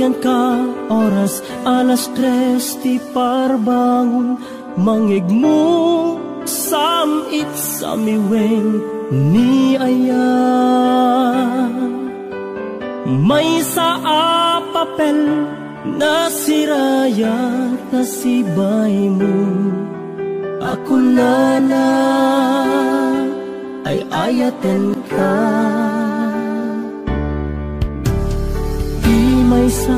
ken ka oras alas 3 ti parbangon mangigmo samit samiweng ni aya may sa papel na siraya na sibay mo ako na ay ayaten ka di may sa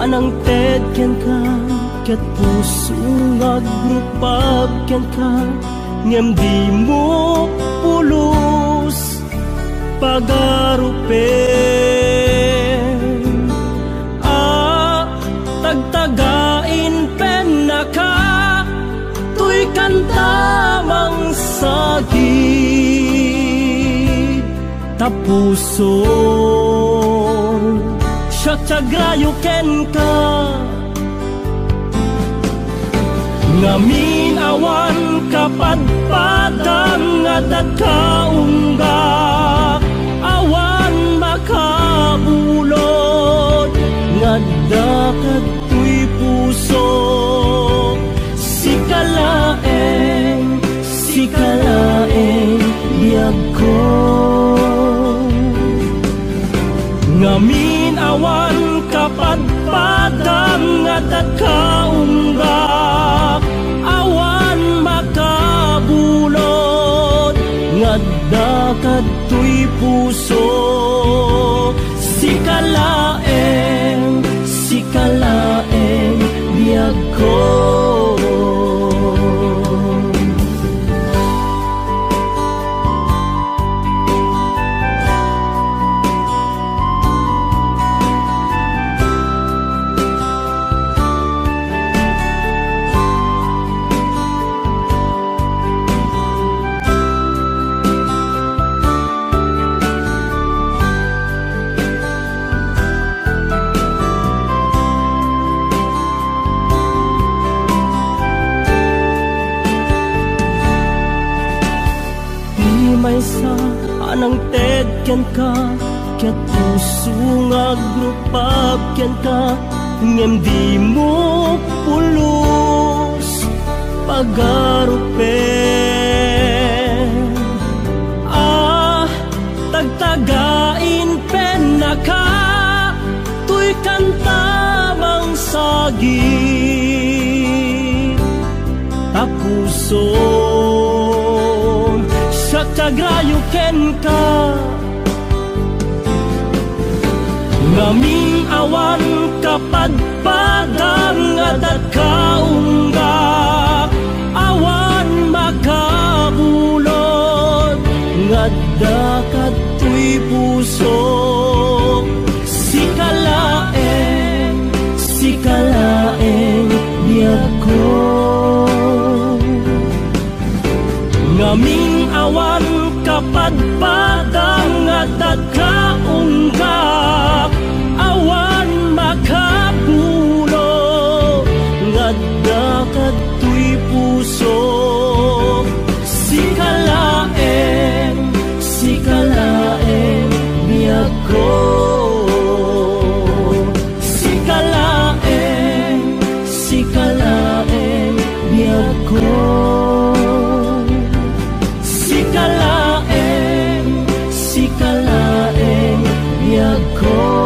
anang tedken ka ket puso ngagrupag ken ka ngem di mo pulos pagarupen tagtagain pen na ka tuy kantamang sagid tapuson siya tiagrayo ken ka ngamin awan kapadpadang adat kaunggak awan makabulod ngadakat tuy puso sikalaeng biyag ko ngamin awan kapadpadang adat kaunggak awan makabulod ngadakat tuy puso sikalaeng biyag ko may sa anang tedken ka ket puso ngagrupag ken ka ngem di mo pulos pagarupen tagtagain pen na ka tuy kantamang sagid tapuson tiagrayo ken ka ngaming awan kapadpadang adat kaunggak awan makabulod ngadakat tuy puso sikalaeng biyag ko ngaming awan kapadpadang adat kaunggak awan makabulod ngadakat tuy puso sikalaeng biyag ko sikalaeng biyag ko sikalaeng biyag ko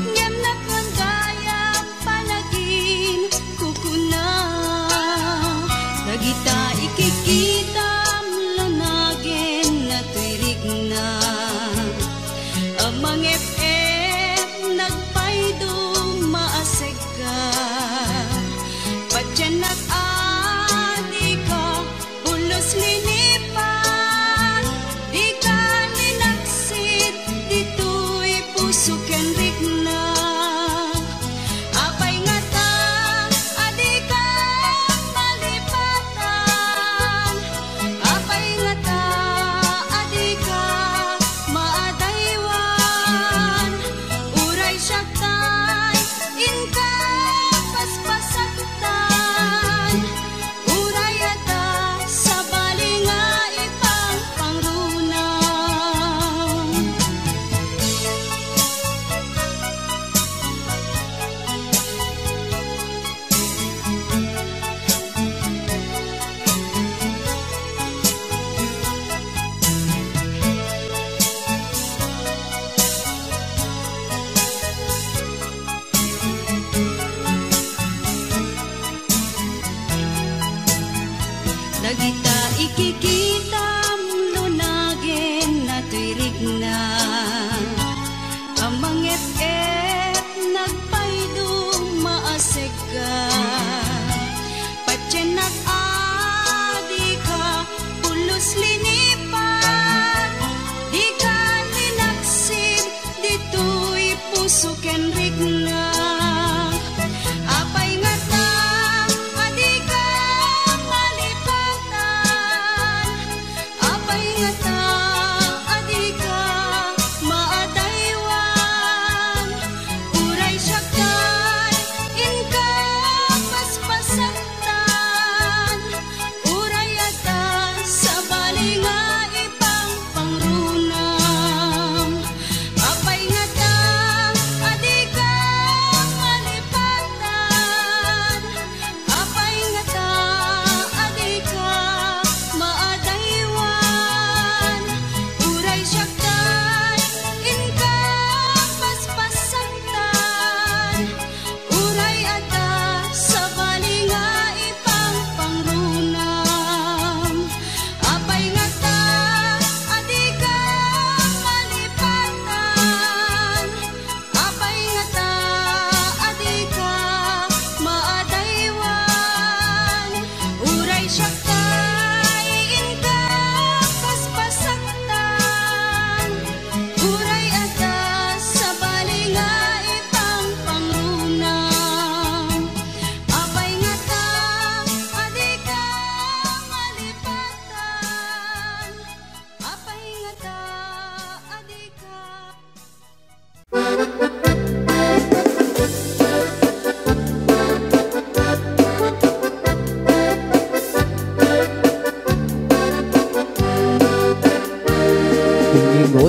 Ngem nakon kaya palagin kukuna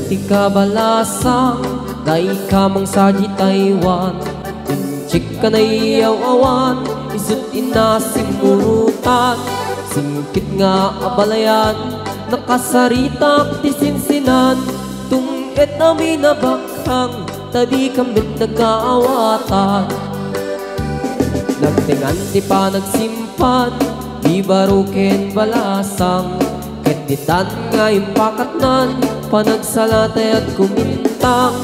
ti kabalasang day kamang saji Taiwan. Inchik ka na iyaw awan, isut inasimurutan. Singkit nga abalayan, nakasaritak ti sinsinan. Tungit namin na bakhang, tadi kamit nagkaawatan. Nagtingan ti pa nagsimpan, di barukin balasang. Ketitan nga impakatnan, panagsalatay at kumintang.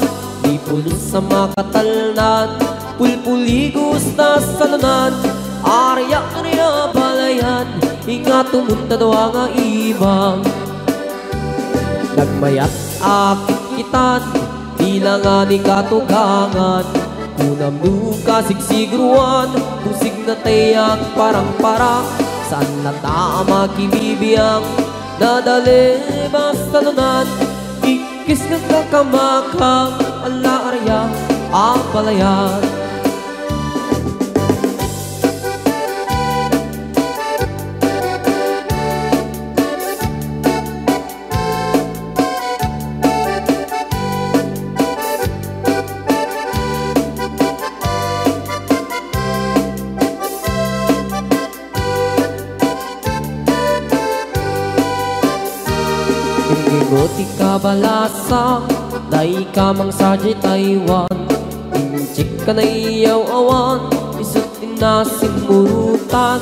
Di pulos sa makatalnan, pulpuligos na salunan. Arya niya balayan, inga tumunta daw nga ibang. Nagmayat akit kitan, tila nga ni katugangan. Kunam duka sigsigruan, pusig na tayak parang-parang. Saan na tama kinibiyang, nadali basta nunan. Ikis nga kakamakang, ala arya apalayan. Ingoti kabalasang, day kamang saji Taiwan. Inchik ka na iyaw awan, isut inasimurutan.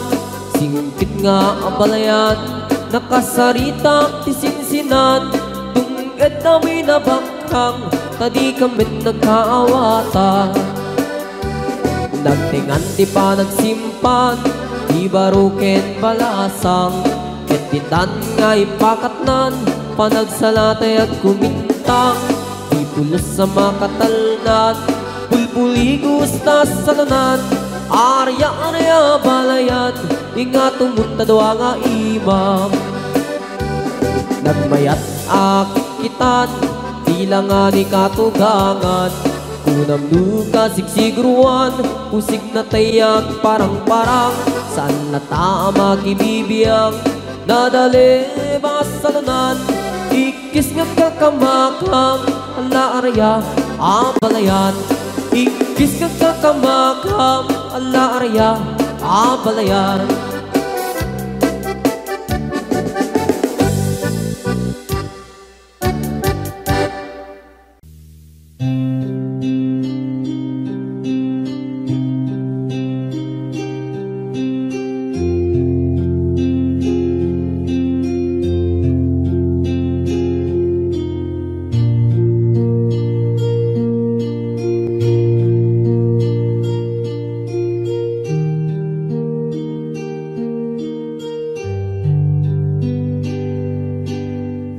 Singkit nga abalayan, nakasaritak ti sinsinan. Tunged namin na bakhang, tadi kamit nagkaawatan. Nagtingan ti pa nagsimpan, di baruken balasang. Ketitan nga ipakatnan, panagsalatay at kumintang. Di pulos sa makatalnan, pulpuligos na salunan. Arya niya balayan, inga tumunta daw nga imam. Nagmayat akitan, tila nga ni katugangan. Kunam duka sigsigruan, pusig na tayak parang-parang. Saan na tama kibibiyang, nadali basalunan. Ikis nga kakamakang, ala arya apalayan. Ikis nga kakamakang, ala arya apalayan.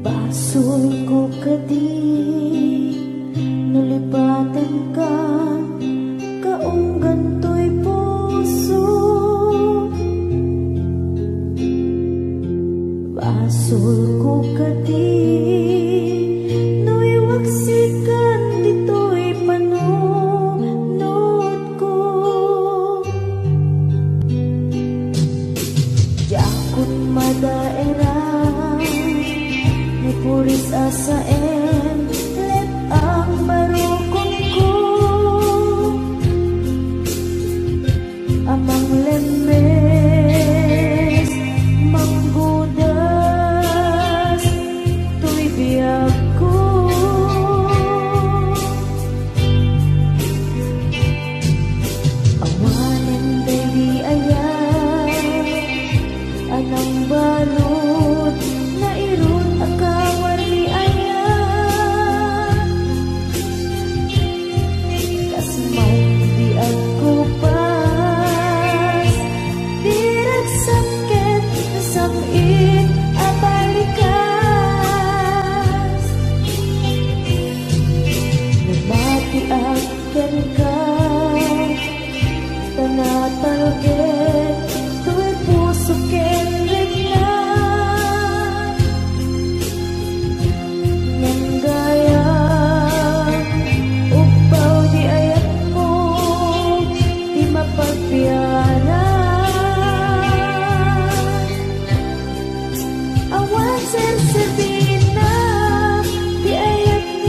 Basul ko kadi, nulipatan ka, kaunggan to'y puso. Basul ko kadi, nuiwaksikan dito'y panunod ko. Yakot madaera, puris asaen, let ang barukong ko. Amang lemes, manggudas, tuy biyag ko. Awanan baby ayan, anang balot, na irun akawar ni ayan. Kasmay di ako pas, dirag sakit nasamit abalikas. Nabati akin ka, tanatalgit, tuwa'y puso kenrig na. Awan sensibina, di ayat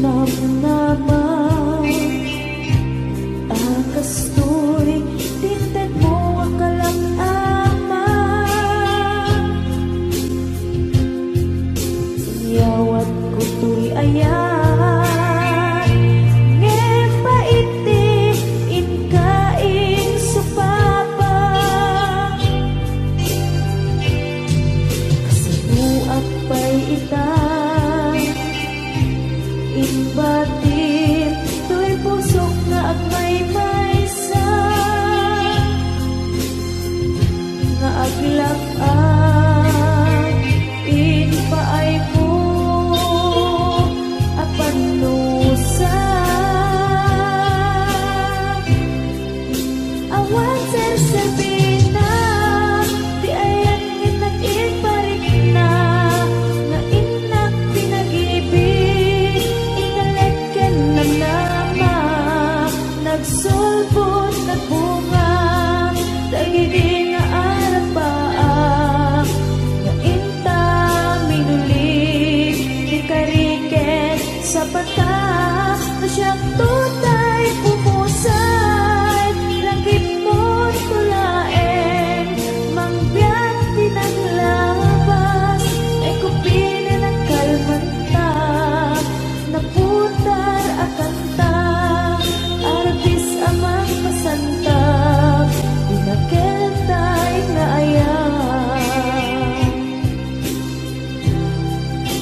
namnaman akastoy tinted mo ang kalak-ama siyawat ko tuy ayan ngepaiti inkain supapa kasabuak pa'y itang inbatin tuy pusok na at may maysa nga aglak-ang inpaay mo apanusa awan sersabina di ayan nag-iparik na nga inak pinag-ibig inaleken ng nama nagsulbot nagbunga dagidi nga arapaa nga inta minulig di kariken sa patas na siyang tutay pumusay langit mo tulaeng mangbiyak pinaglabas ay kupili ng kalmanta naputar akanta arbis amang masantag pinakentay na ayan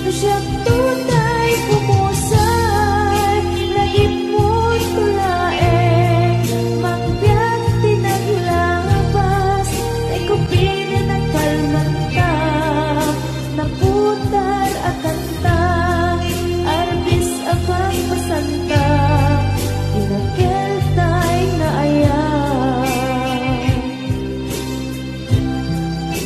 na siyang tunay pumusay lagip mo tulaeng mangbiyak pinaglabas ay kupili ng kalmanta naputar akanta arbis amang masanta pinakentay na ayan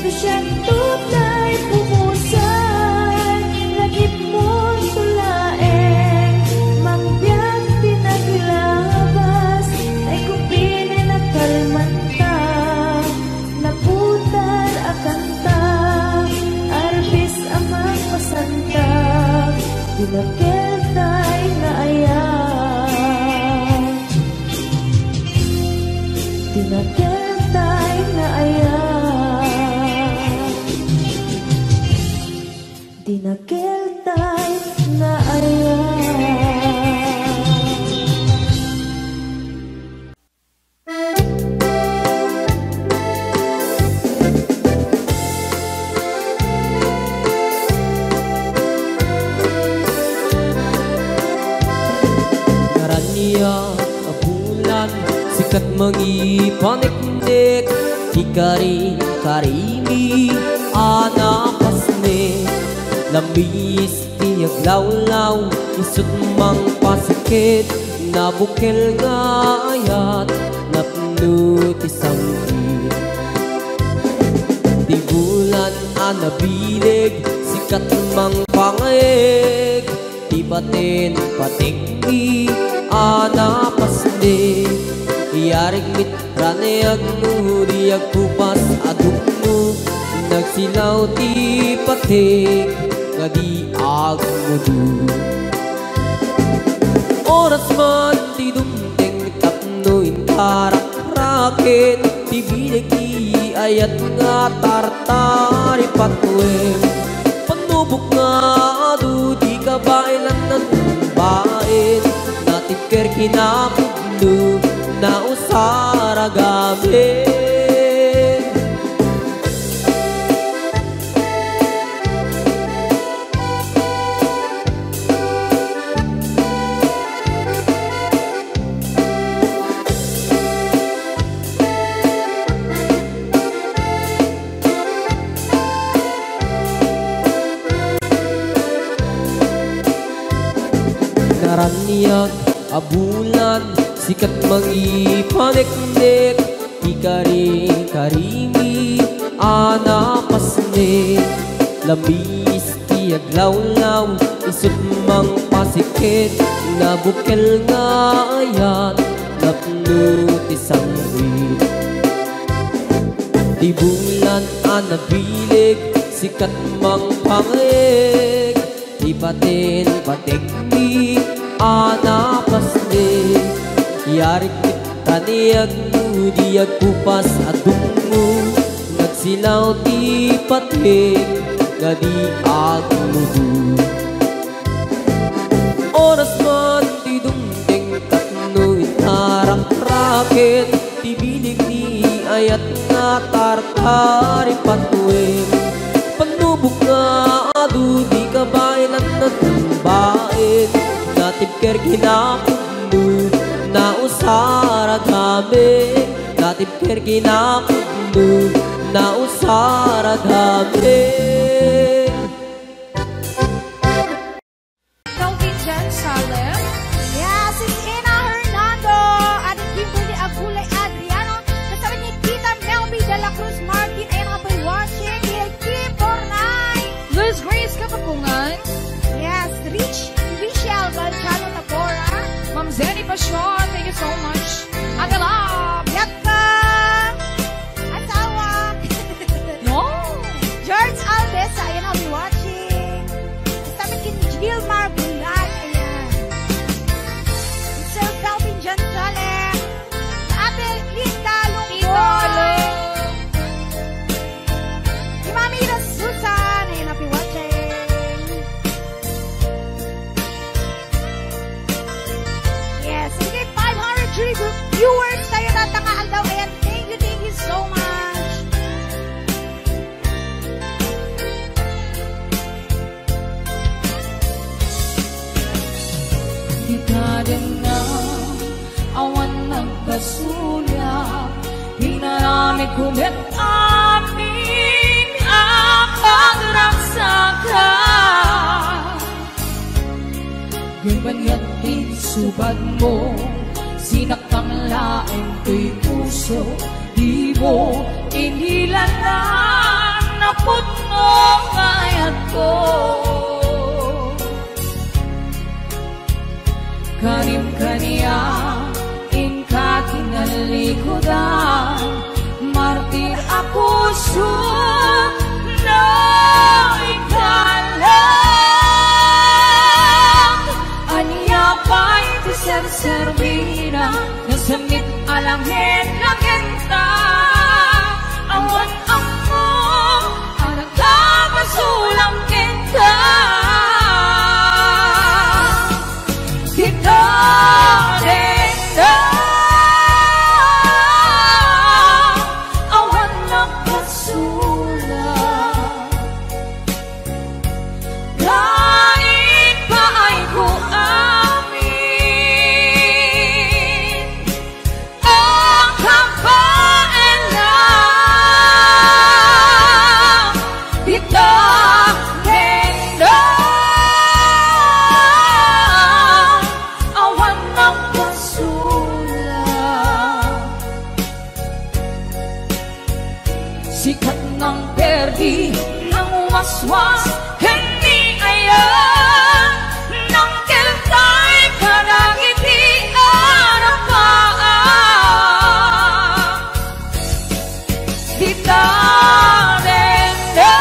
na siyang tunay pumusay lagip mo tulaeng mangbiyak pinaglabas ay kupili ng kalmanta naputar akanta arbis amang masanta pinakentay na ayan pinakentay na ayan pinakentay na ayan Naraniya abulan sikat mangipaniknik hikari karimi anapasne lamis tiyag lawlaw isut mang pasikit nabukel nga ayat napno tisangkit di bulan anabilig sikat mang pangeg di batin patikni anapasne iyarig mitraneyag no diyag kupas adukno nagsilaw ti patik nga di agmudu oras man ti dumteng tapno intarak raket ti bilig ti ayat nga tartari patwem panubok nga adu di kabailan ng bain natipker kinapudno na usara gabi Naraniyak abulan sikat mangipaniknik ikari karimi anapasne lamis tiyag lawlaw isut mang pasikit nabukel nga ayat napno tisangwit di bulan anabilig sikat mang pangeg Ibatin patikmi anapasne Yarik kita niyag mo Diyag kupas adung mo Nagsilaw ti patik Gadi agmudu Oras man ti dumdeng Tatno inarang raket Ti bilig ni ayat nga tartari patuin Panubok nga adu di kabayan at natumbain Natipker kinakudno na usara kami Natipker kinakudno na usara kami Calvin Jan Salem. Yes, it's Ina Hernando. At Kimberly Agulay Adriano. Kasama ni Kita Melby de la Cruz Martin. Ayan nga po'y watching. Lil Kim Bornay. Luz Grace Kapakungan. Yes, Richelle Valchano Tabora. Ma'am Zenny Passion. Thank you so much. Ate Love. Yakka. Asawa. No. George Alves. Ayan nga po'y watching. Kasama ni Gilmar Bulan. Ayan. Sir Calvin Jan Salem. Ate Linda Lungboy. Si Mami Ira Susan. Ayan nga po'y watching. Yes, sige, 500 viewers tayo natangaan daw. Ayan, thank you so much. Di ka din na awan nagkasulya. Pinarami kumit aming ang pagragsakan. Gimbanyan din subad mo, sinakang laing ko'y puso. Di mo inilanan na puno kayat ko. Kanim kaniya, inka kinalikodan. Martir ako na ikalang. Aniya pa'y tiserservira, nasamit alangin lagenta. Awan ako, ang nagkabasulang kita. Kita rin na awan nagkasulat. Lain pa ay ko amin ang kapailan. Kita rin na awan nagkasulat. Sikat ng perdi ng waswas, hindi ayan ng kiltay kanangiti arapaan. Dita rin na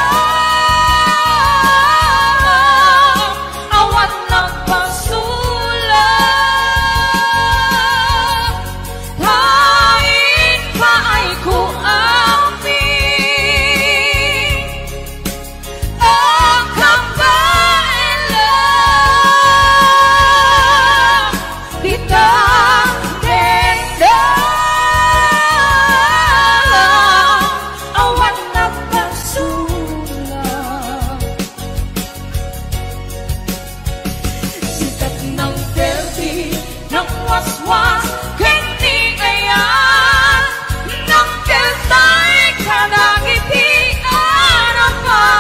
awan nagpasulat. Lain pa ay ko amin ang kapailan. Dita rin na awan nagpasulat. Sikat ng perdi ng waswas, hindi ayan ng kiltay kanangiti arapaan.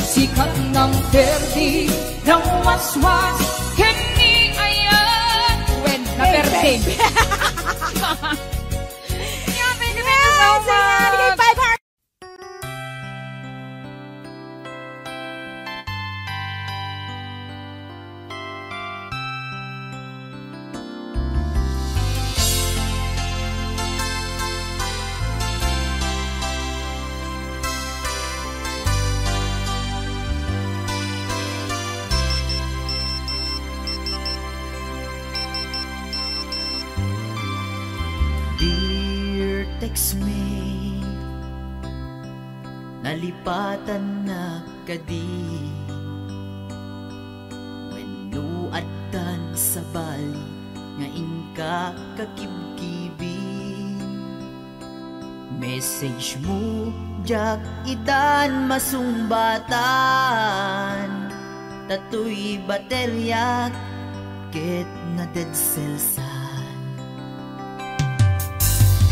Sikat ng perdi ng waswas, hindi ayan when na perdi. Yeah, thank you so much. Sige, 500. textmate, nalipatan na kadi wenno addan sa bali nga inka kakibkibi. Message mo jak itan masumbatan, tatoy baterya ket na dead celsan.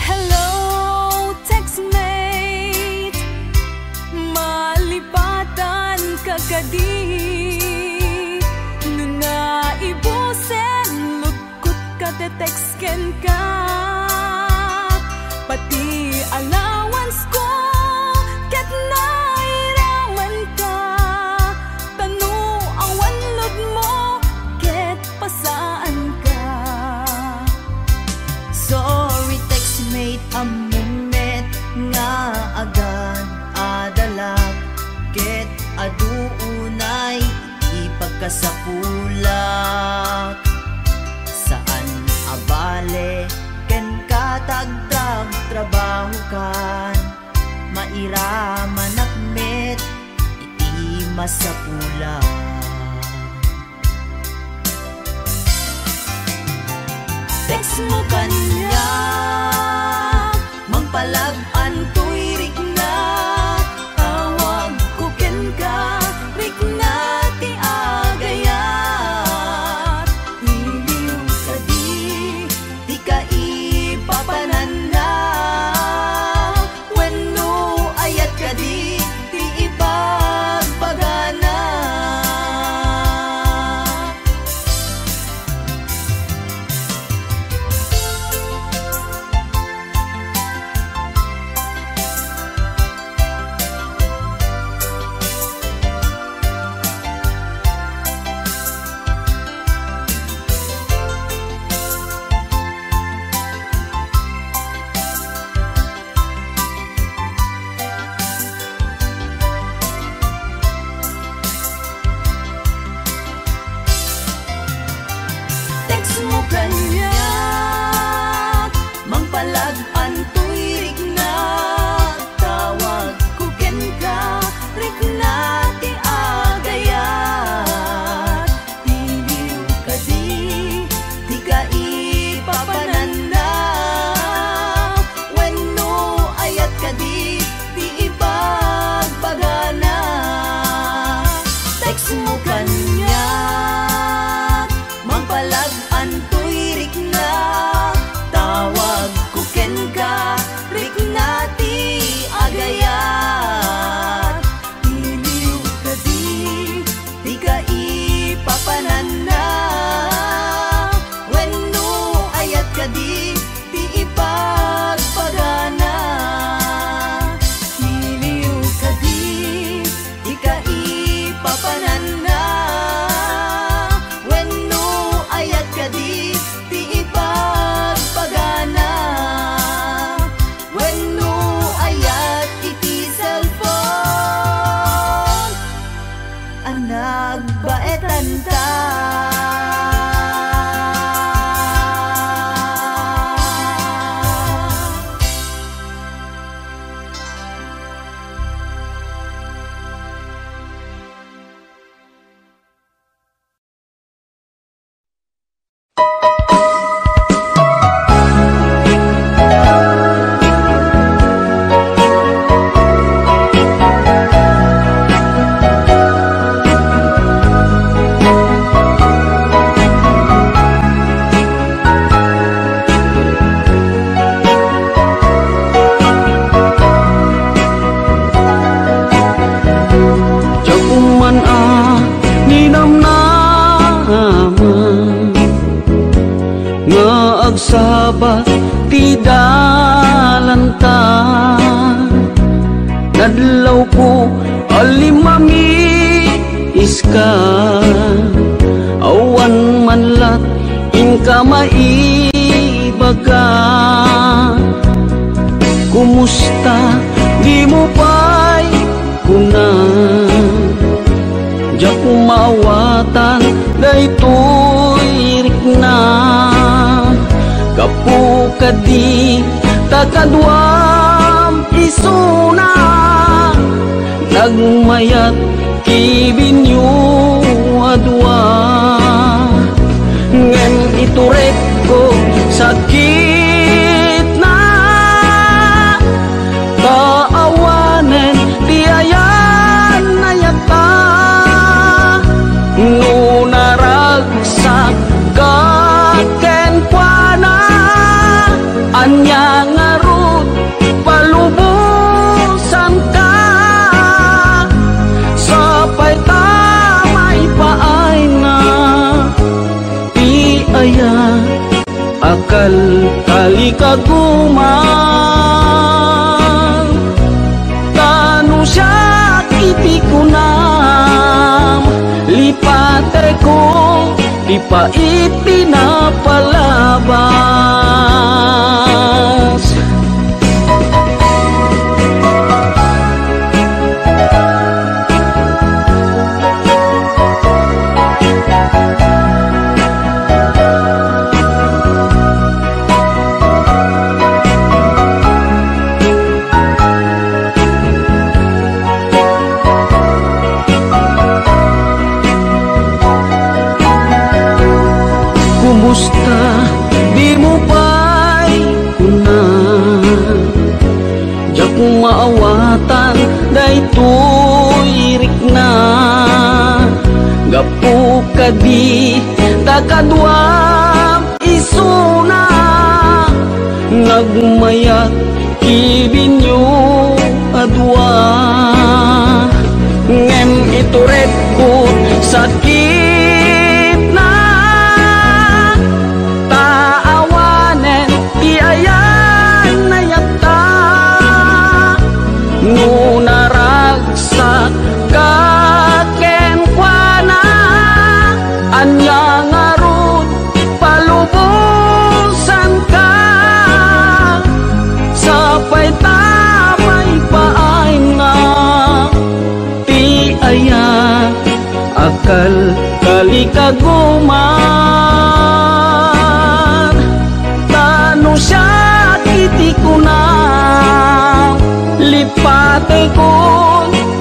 Hello, textmate, malipatan ka kadi, nuna ibusen lugkot ka te-textken ka, pati allowance ko ket nairaman ka, tanu awan lod mo ket pasaan ka. Sorry textmate, amumet nga agad adalag ket aduunay ipagkasapulak. Saan abale ken katagtag trabaho kan, mairaman akmet iti masapulak. Text mo kanya, mangpalag-an to'y rik na, tawag ko ken ka, rik na ti agayat. Iliw ka di ka ipapanan na, wenno ayat ka di ipagpagana. Text mo kanya, mangpalag-an to'y rik na, tawag ko ken ka, rik na ti agayat. Iliw ka di ka ipapanan na, wenno ayat ka di ipagpagana. Text mo kanya, mangpalag-an to'y rik na, tawag ko ken ka, rik na ti agayat. Iliw ka di ka ipapanan na, wenno ayat ka di ipagpagana. Iliw ka di ka ipapanan na, wenno ayat ka di ipagpagana. Wenno ayat iti cellphone, nagbaetan ta. Agsabat ti dalanta, nadlaw ko alimami iska, awan manlat inka maibaga. Kumusta di mo pa'y kunan, jak mawatan daytoy rikna. Kapu kadi takadwam isuna nagmayat kibinyo adwa ngem iturek ko sakit na kaawanen tiayan na yata nunaragsak kaken kuana anya ngarut palubusan ka sapay tamay paay na tiaya akal kali kaguman tanu siya kiti kunam lipate ko di pa ipinapalabas kumusta di mo pa'y kunan diyak maawatan daytoy irik na gapu kadi takadwam isuna nagmayat kibinyo adwa ngem ituret ko sakit na taawanen tiayan na yata nunaragsak kaken kuana anya ngarut palubusan ka sapay tamay paay nga tiaya akal kali kaguman tanu siya kiti kunam lipate ko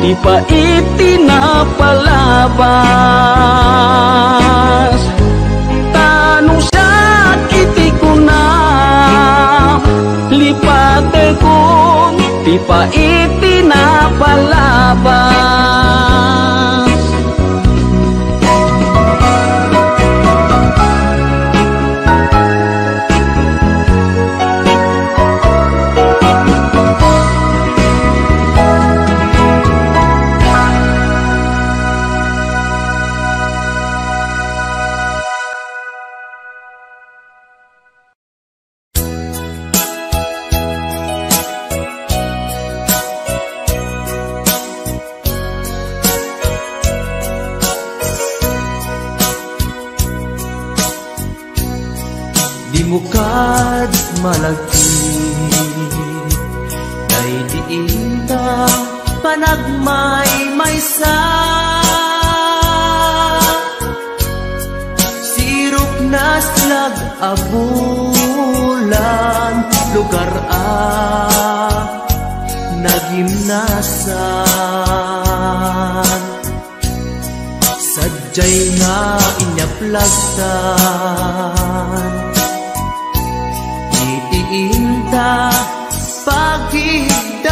di pa itinapalabas tanu siya kiti kunam lipate ko di pa itinapalabas Mukad malagi kay diinda panagmay-maysa sirok na slag abulan lugar nagimnasan sadyay nga inyaplagtan inta pagigdaan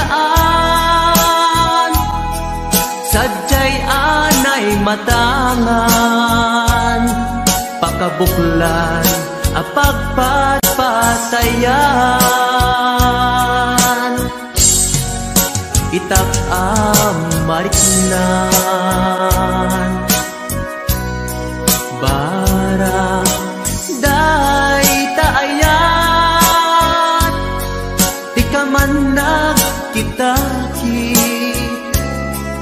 sadyay anay matangan pakabuklan apagpatpatayan itak amariknan barang day taayan di ka man nagkitaki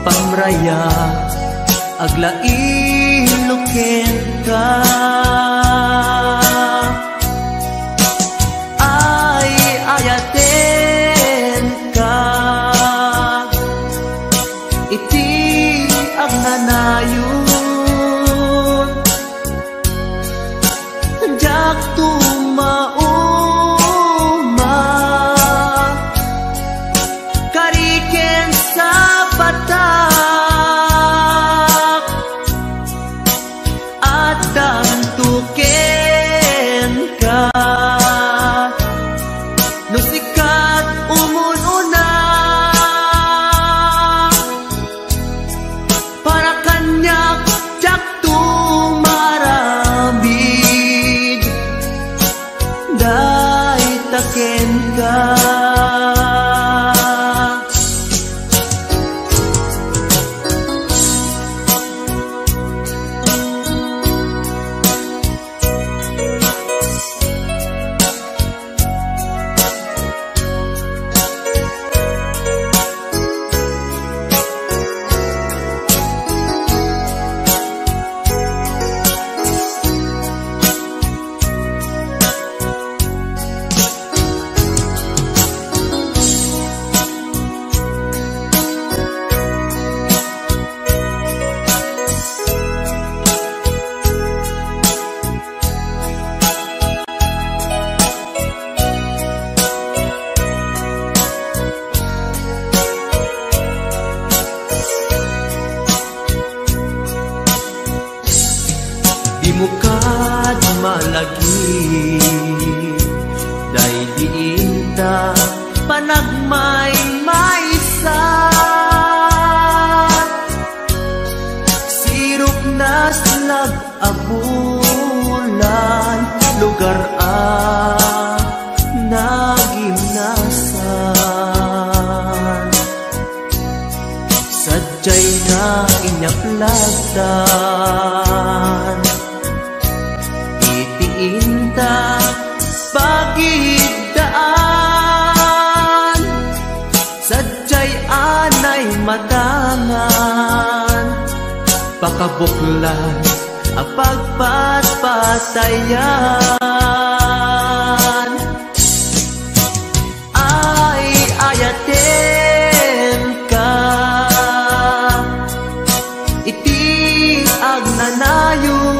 pamraya aglain ka ay ayaten ka iti agnanayon jak tumauma day diinta panagmay maysa sirop nas nag-abulan lugar nagimnasan sadyay na inyaplagdan itiinta pagidaan sadyay anay matangan pakabuklan ang pagpatpatayan ay ayaten ka iti agnanayon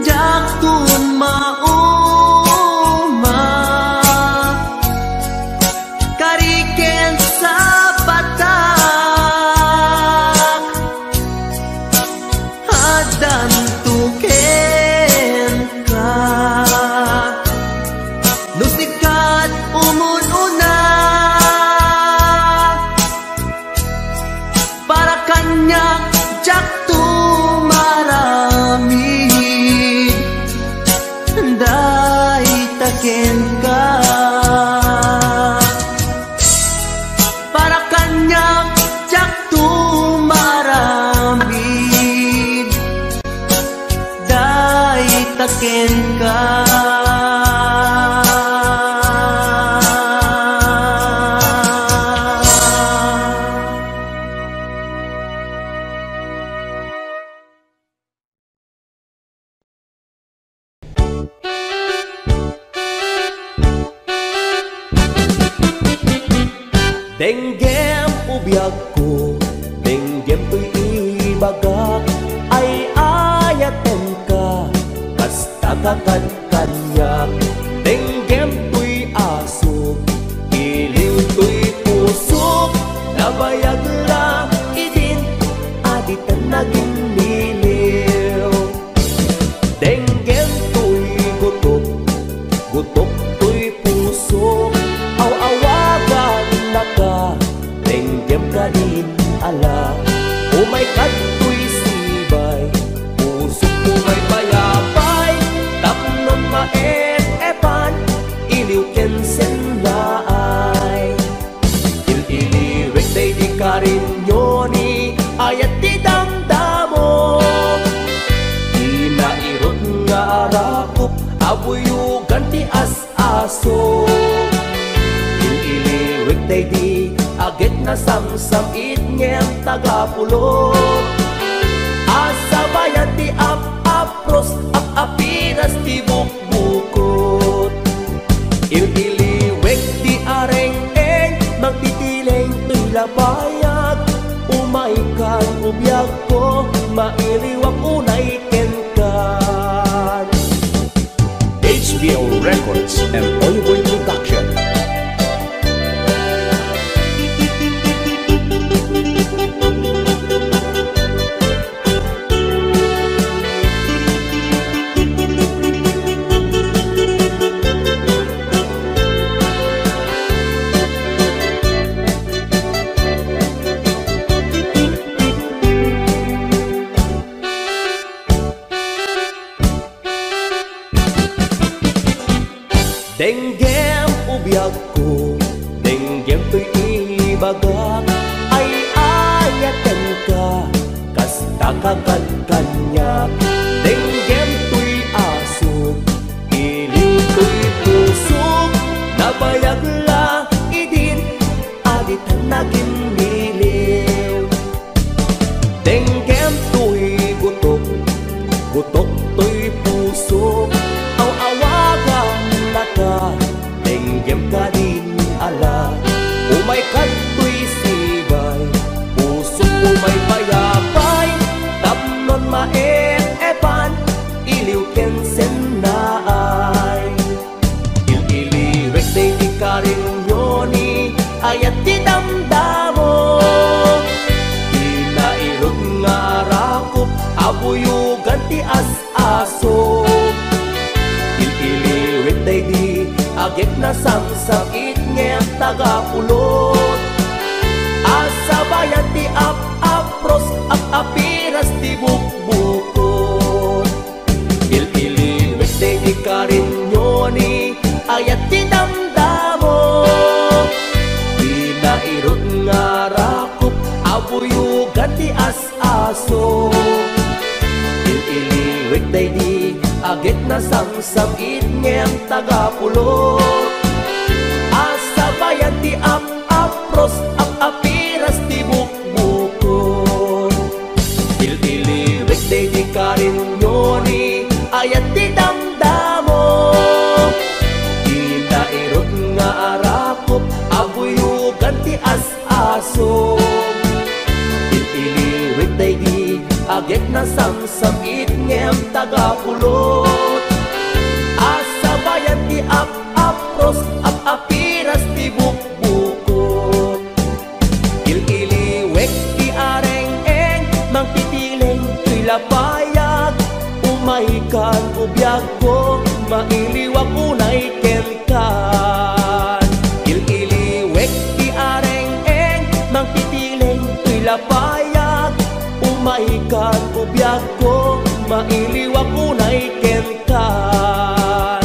jak tumauma kariken sa batak hadan tuken ka nusikat umununa para kanyak jak tumaramid day taken ka para kanyak jak tumaramid day taken ka Denggem ubiyag ko, denggem to'y ibagak, ay ayaten ka, kasta kakankanyak. Denggem to'y asok, iliw to'y pusok, nabayag la idin, aditan naging niliw. Denggem to'y gutok, gutok to'y pusok, aw-awagan ka, denggem ka din ala. Umay kato'y sibay, pusok mo may bayabay, tapnon maet-epan, iliw kensen laay. Il-iliwek day di ka rin yoni, ayat di damdamo. Di nairot nga arakop, abuyugan ti as-aso. Day di agit na samsam itnyem tagapulo asa bayan ti ap-apros ap-apinas ti bukbukot il-iliwek ti areng-eng magtitileng to'y labayag umay kan ubiyag ko mailiwak unay kenkan. HBO Records and Oliboy Production. Denggem ubiyag ko, denggem to'y ibagak, ay ayaten ka, kasta kakankanyak. Denggem to'y asok, iliw to'y pusok, nabayag la idin, aditan naging niliw. Denggem to'y gutok, gutok to'y pusok, aw-awagan ka, denggem ka din ala. Umay kato'y sibay, pusok umay bayabay, tapnon maet agit na samsakit ngem tagapulot. Asa bayan ti apros apiras ti bukbukot. Il-iliwit di karinyoni ayat ti damdamo. Di nairot nga rakup abuyugan ti as-aso. Il-iliwit di agit na samsakit ngem tagapulot. Asa bayan ti apros apiras ti bukbukot. Il-iliwit di karinyoni ayat ti damdamo. Di nairot nga arakop abuyugan ti as-aso. Il-iliwit di agit na samsakit ngem tagapulot. Asa bayan ti apros apiras ti bukbukot. Il-iliwek ti areng-eng mangtitileng tuy lapayag. Umaikan ubiyag ko mailiwag unay kenkan. Il-iliwek ti areng-eng mangtitileng tuy lapayag. Umaikan ubiyag ko mailiwag unay kenkan.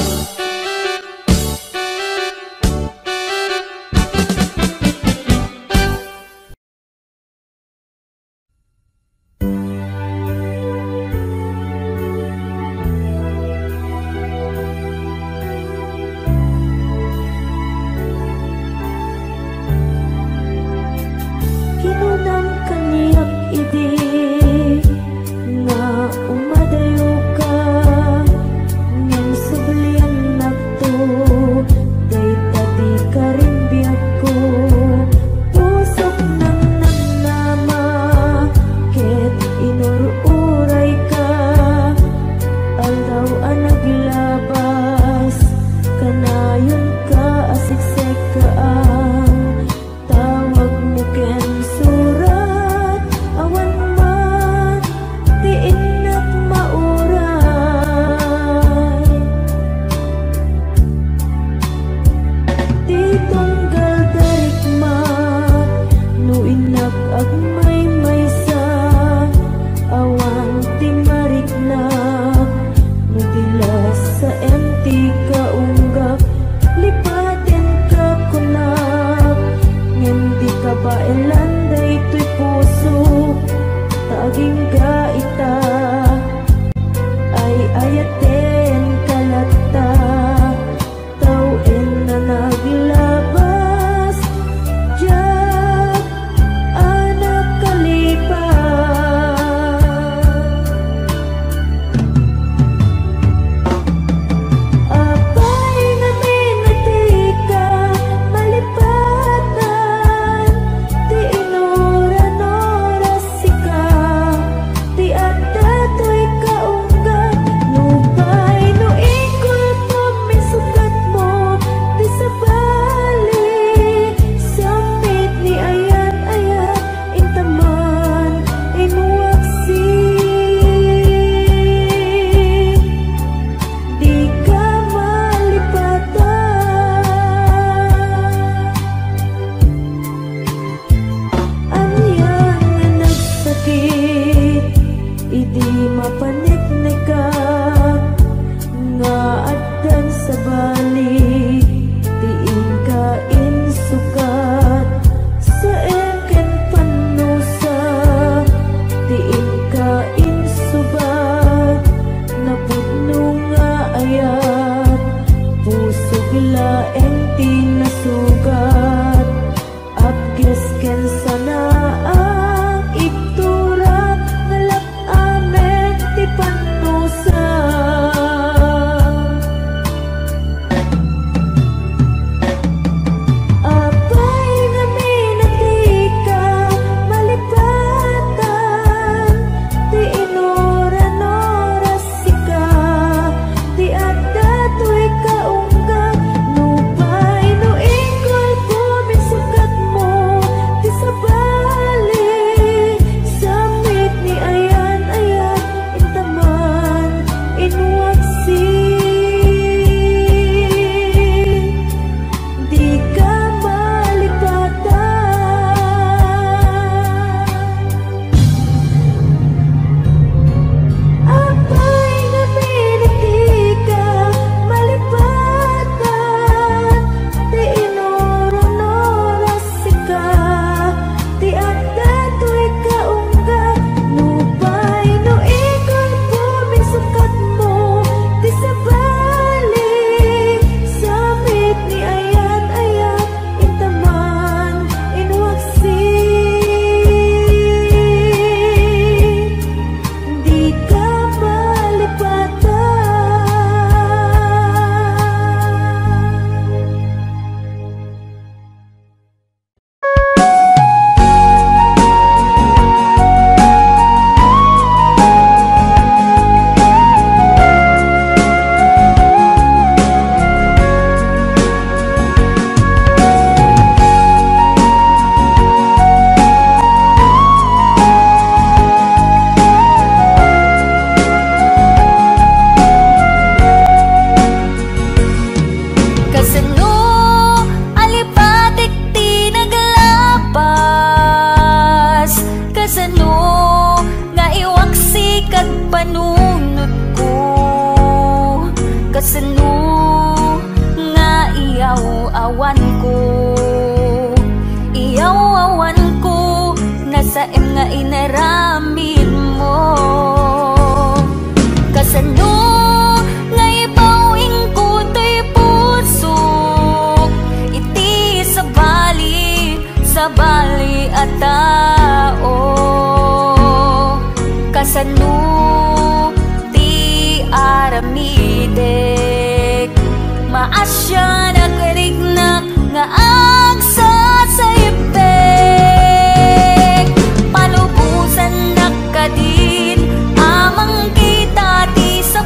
iyaw awan ko, iyaw awan ko, nasa nga inaramid mo. Kasano nga ibawing ko to'y puso, iti sa bali at tao. Kasano ti aramidek, maasya nagrignak nga agsasaipek. Palubusan nakadin amang kita ti sa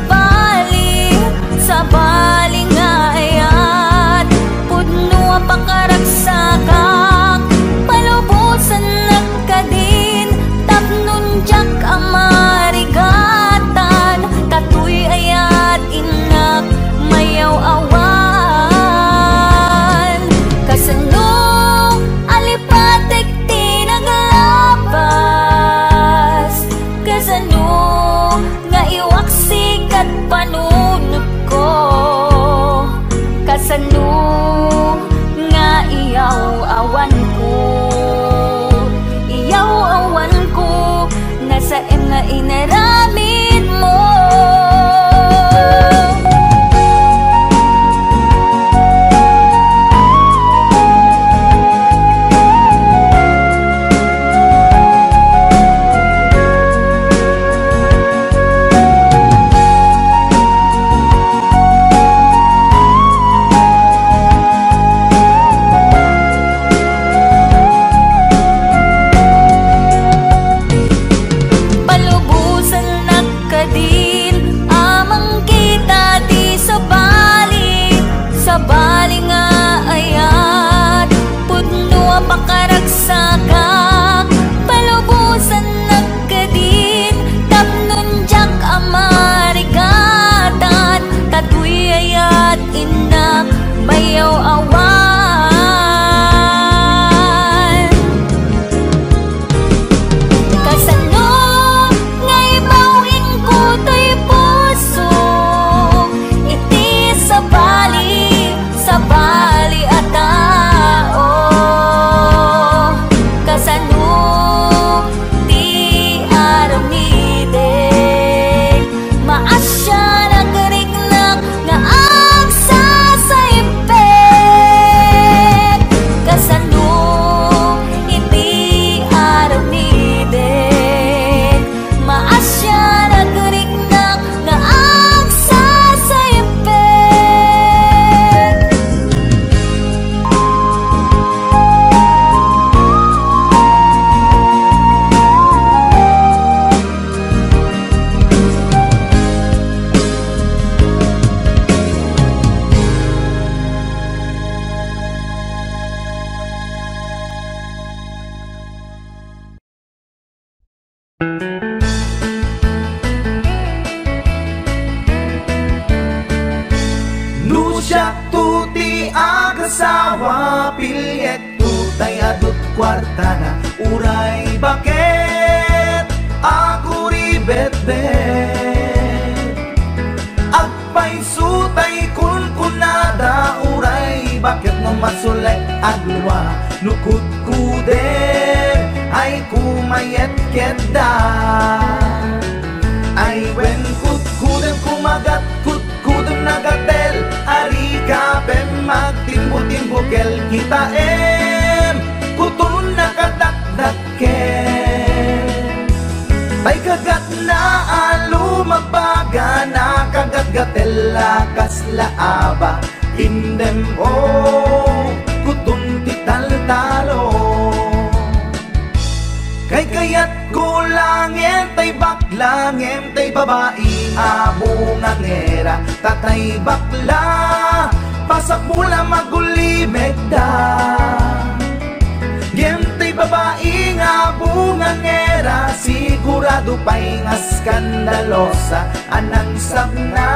bali nga ayat pudno pakaragsakan. Palubusan nakadin tapnon jak amarigatan, tatuy ayat inak mayaw awan. Kasano alipatek tinaglabas, kasano nga iwaksikat panunod ko, kasano nga iyaw awan ko, iyaw awan ko, nasa nga inaramid mo. Bali nga ayat pudno pakaragsakan. Palubusan nagkadin tapnon jak amarigatan, tatuy ayat inak mayaw awan. Kasano nga ibawin ko to'y puso, iti sa bali at tao. Kasano ti aramidek, maasya nagrignak nga agsasaipek. Kasano iti aramidek, maasya nagrignak nga agsasaipek. Nusyak tuti agasawa, pilyet tutay adut kwarta na uray bakit ako ribet-bet. Agpay sutay kunkunada uray bakit no masulay agluwa nukut kuder ay kumayet keda. Ay wen kut kudem kumagat kut kudem nagatel, ari kapem magtimbo-timbo kel kita kutun nakadakdaken. Tay kagat na alumabaga na kagat-gatel lakas laaba indem o kutun tital-talo. Kay kayat gulangin tay baklangin tay babae abungan era tatay bakla pasak mula magulimeg da. Gem tay babae abungan era sigurado pa'y nga skandalosa anang sabna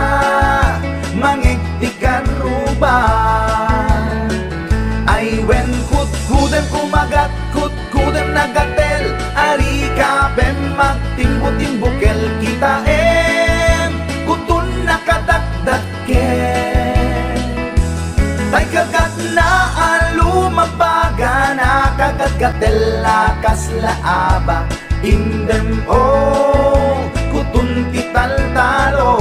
mangiktikan ruban. Ay wen kut-kudem kumagat kut-kudem nagatel, ari kapem magtimbo-timbo kel kita kutun nakadakdaken. Tay kagat na alumabaga na kagatgatela kaslaaba indem kutun tital talo.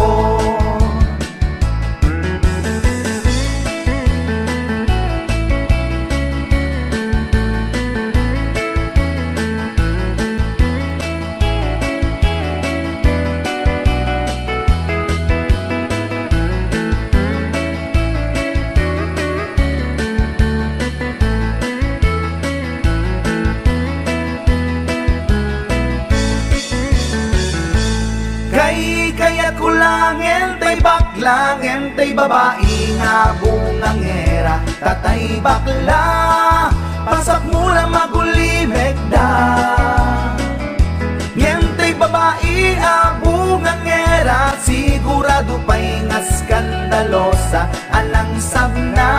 Kaya kulangin tay baklangin tay babae nga bungangera tatay bakla pasak mula magulimeg da ngentay babae nga bungangera sigurado pa'y nga skandalosa anang sabna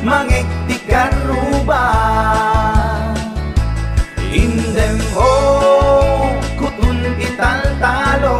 mangektikan ruba indem kutun ital talo.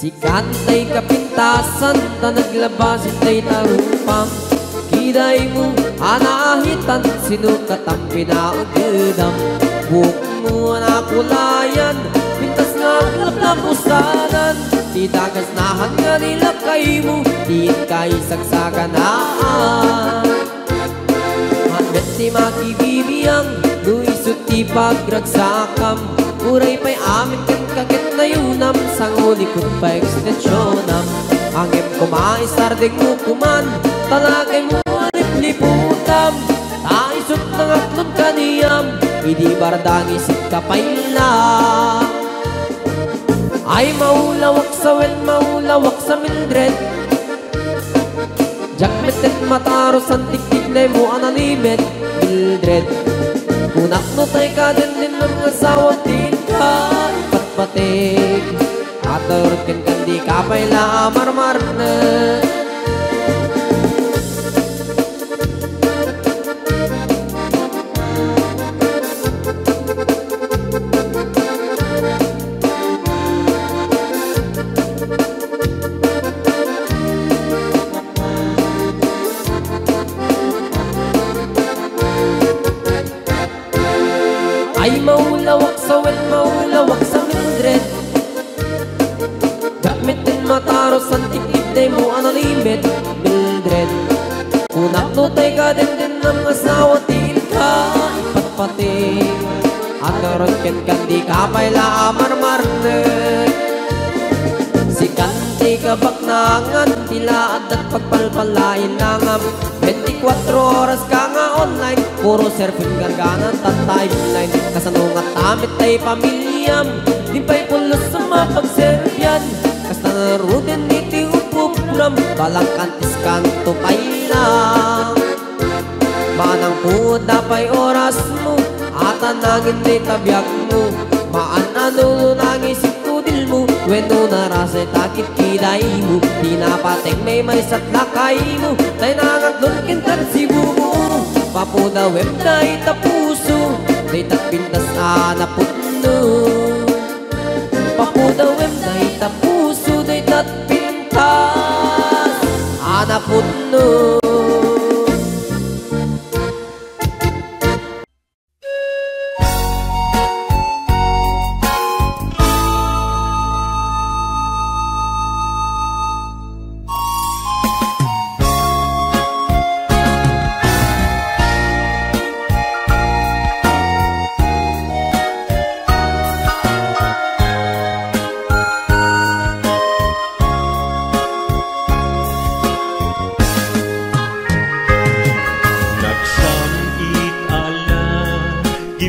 Sikantay kapintasan ta naglabasin tay tarupang kiday mo anahitan sinukat ang pinaagdam buhok mo nakulayan pintas nga aglap na pusanan di dagas nahan nga nilakay mo di kay sagsaganaan mandet ti makibibiyang luisot ti pagragsakam uray pa'y amin kan kakit na yunam sang ulikot pa ekstensyonam angem kumaisardeng mo kuman talagay mo liputam taisot ng aklon kaniyam hindi bardang isip kapayla ay maulawak sa wen maulawak sa Mildred jakmetet mataros ang tiktik na mo ananimet Mildred kunak no tay ka din ng asawa din ka ipatpatig aturot kan kandi kapayla marmar na ay maulawak sa wen maulawak sa Mildred gamitin mataros ang tiktik day mo analimit Mildred kunak no tay ka din ng asawa til ka ipatpating at karon ken kandi kapayla marmarne si kanti kabaknangan tila at pagpalpalain nangam 24 oras ka nga online puro surfing garganan at timeline kasanungat tamit tay pamilyam di pa'y pulos sa mapagservyan kasta narudin iti upupulam balang kantis kanto pa'y lang manang puda pa'y oras mo at anangin di tabyak mo maanano nangisip kudil mo weno narasay takit kiday mo pinapating may satlakay mo tay nangaglon kintar sibumo papuda web na itapuso day tapintas anaputno papuda web na itapuso day tapintas anaputno.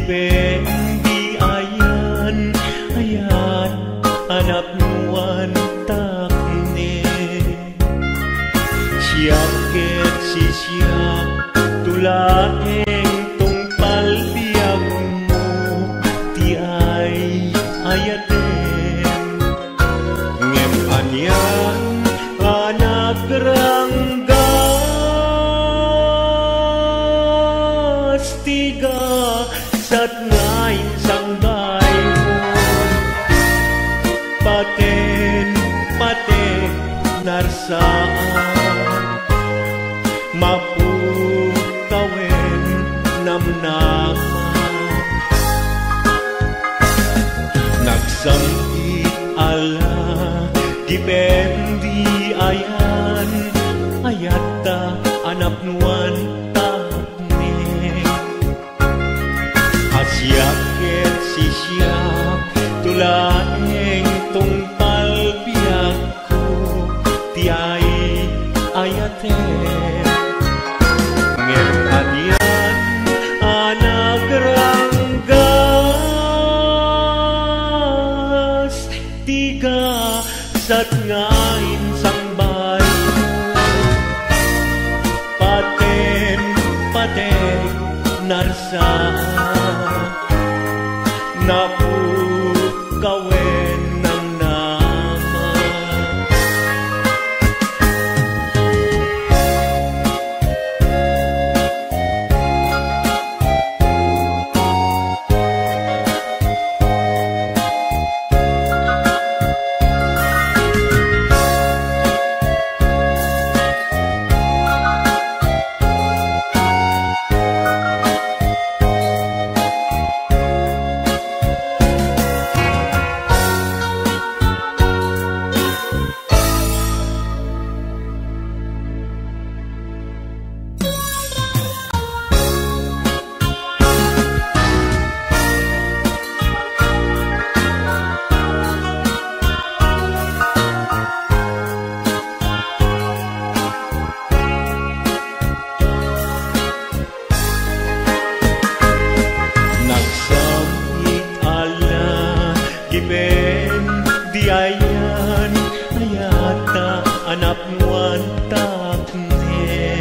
Di ayan, ayan, anak nuan takne. Siyak ket si siyak, tulaeng tungpal biyag mo, ti ay ayate. anyan anak ranggas tiga sat ngain sang bayon paten narsaan mapu kawen namnaman nagsamit ala dipendi ayan ayata anapnuan takne asyaket sisyak tulaeng tungpal biyagko tiay ayate ngem anyan anak ranggas tiga sat ngain sang bayo paten narsa napu kawen ng nama diayan ayata anapnuan takne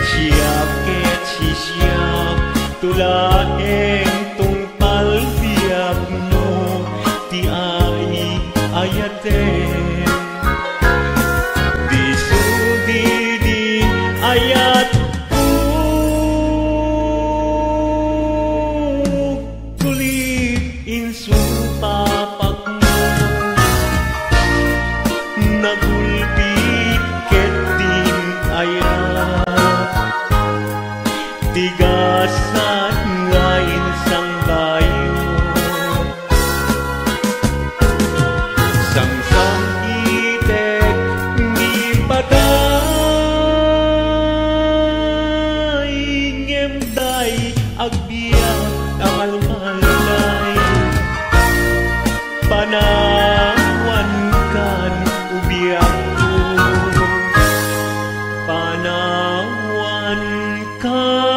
siyaket sisyak tulaeng tungpal biyagno ti ay ayate disudi di ayat nagulpit ket din ayat tigasan ngain sang bayo sang itek di patay ngemday agbiyak amalmalay panawan kan ubiyakku panawan kan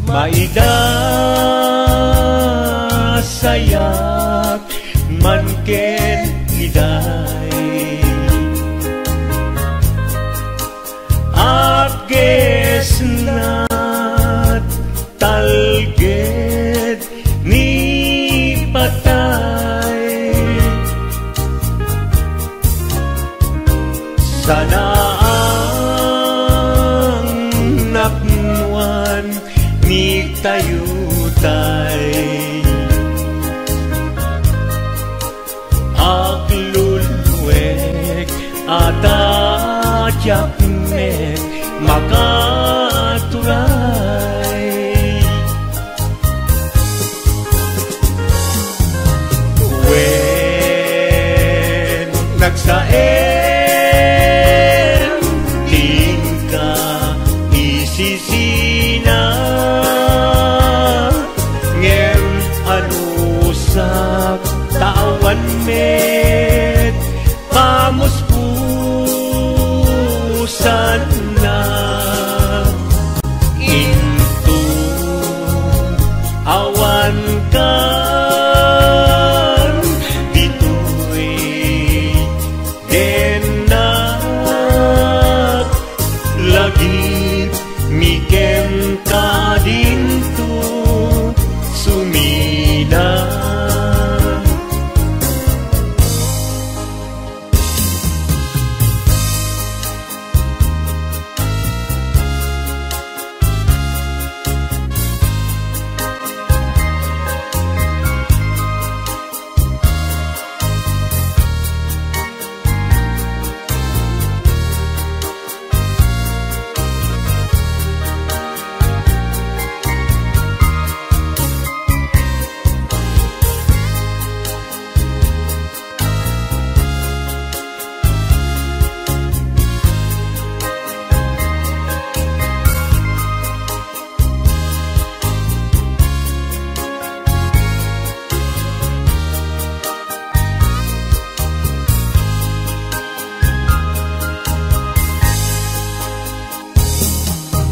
maida sayak manken iday abges nat talged ni patay sana ang napnuan ni tayutay aglulwek atadyak mek makaturay when nagsaem tingka isisina anusap tawan met pamusput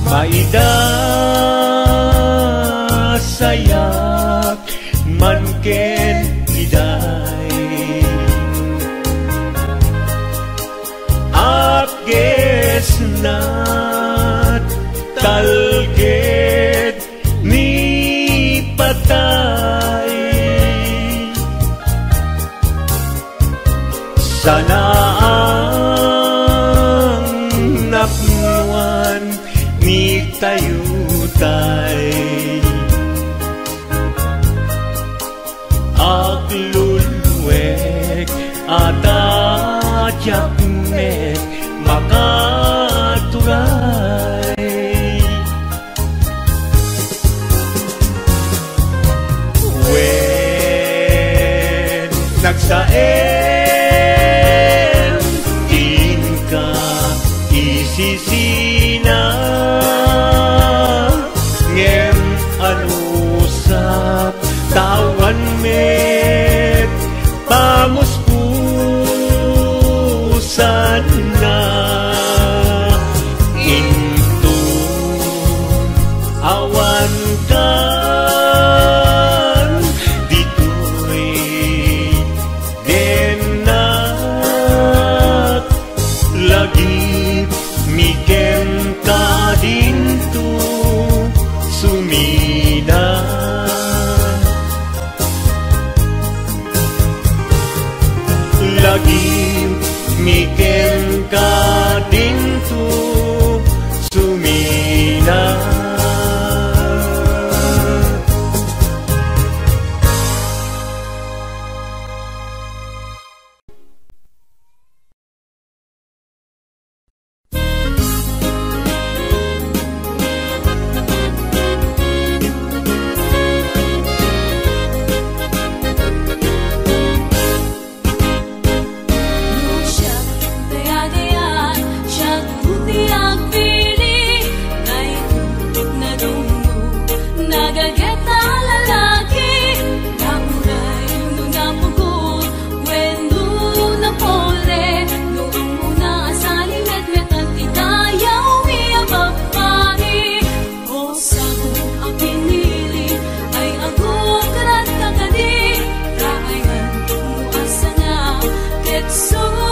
maida sayak man ken iday apges nat talged ni patay sana ang napnuan ni tayutay aglulwek at adyakmek makaturay when nagsaem din ka isisina ngem anusap tawan met pamuspusan na into awan kan dito'y denak lagi mikem ka dinto sumina lagi mikem ka dinto sumina So